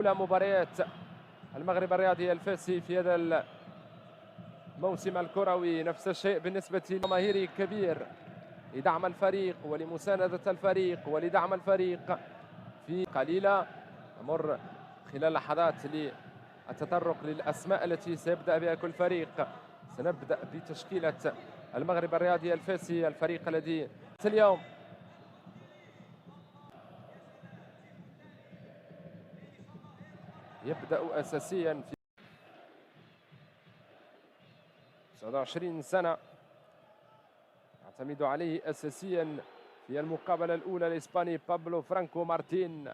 أولى مباريات المغرب الرياضي الفاسي في هذا الموسم الكروي. نفس الشيء بالنسبة لجماهيري كبير لدعم الفريق ولمساندة الفريق ولدعم الفريق. في قليلة نمر خلال لحظات للتطرق للأسماء التي سيبدأ بها كل فريق. سنبدأ بتشكيلة المغرب الرياضي الفاسي، الفريق الذي اليوم يبدأ أساسيا في 29 سنة، يعتمد عليه أساسيا في المقابلة الأولى الإسباني بابلو فرانكو مارتين.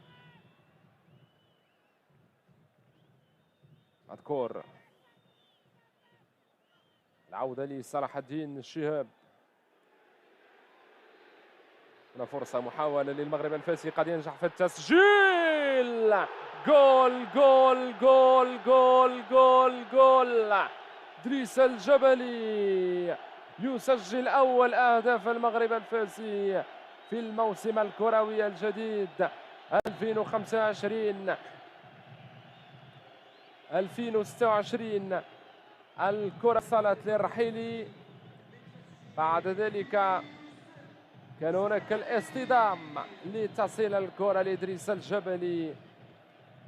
مذكور العودة لصلاح الدين الشهاب. هنا فرصة محاولة للمغرب الفاسي، قد ينجح في التسجيل. جول جول جول جول جول جول. إدريس الجبلي يسجل أول أهداف المغرب الفاسي في الموسم الكروي الجديد 2025-2026. الكرة وصلت للرحيلي، بعد ذلك كان هناك الاصطدام لتصل الكرة لإدريس الجبلي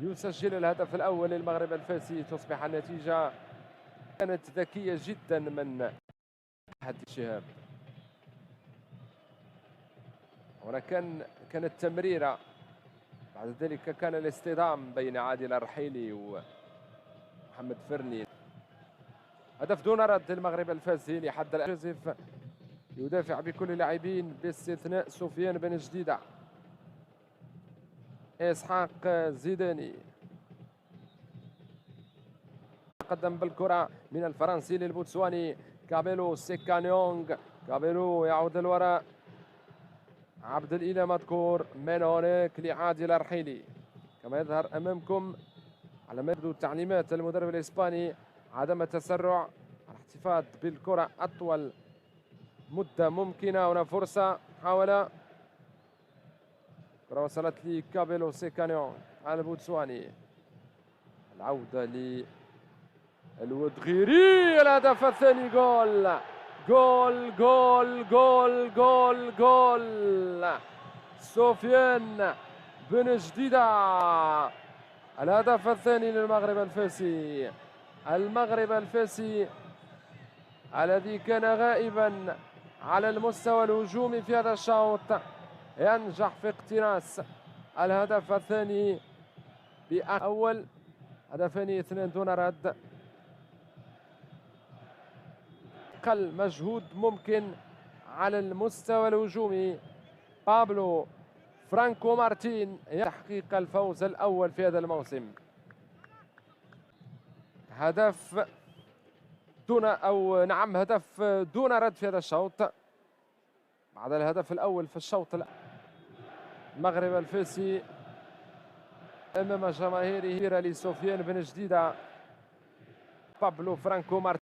يسجل الهدف الأول للمغرب الفاسي. تصبح النتيجة كانت ذكية جدا من أحد الشهاب. هنا كانت تمريرة، بعد ذلك كان الاصطدام بين عادل الرحيلي ومحمد فرني. هدف دون رد للمغرب الفاسي لحد الآن. جوزيف يدافع بكل اللاعبين باستثناء سفيان بن جديدة. إسحاق زيداني قدم بالكرة من الفرنسي للبوتسواني كابيلو سيكانيونغ. كابيلو يعود للوراء، عبد الإله مذكور من هناك لعادل الرحيلي. كما يظهر أمامكم على ما يبدو تعليمات المدرب الإسباني عدم التسرع، الاحتفاظ بالكرة أطول مدة ممكنة. هنا فرصة محاولة، كرة وصلت لكابيلو سيكانيون على البوتسواني. العودة للودغيري، الهدف الثاني. جول جول جول جول جول جول سفيان بن جديدة. الهدف الثاني للمغرب الفاسي. المغرب الفاسي الذي كان غائبا على المستوى الهجومي في هذا الشوط ينجح في اقتناص الهدف الثاني بأول هدفان 2 دون رد. أقل مجهود ممكن على المستوى الهجومي بابلو فرانكو مارتين يحقق الفوز الأول في هذا الموسم. هدف هدف دون رد في هذا الشوط بعد الهدف الأول في الشوط المغرب الفاسي أمام جماهيره لسفيان بن جديدة. بابلو فرانكو مارتين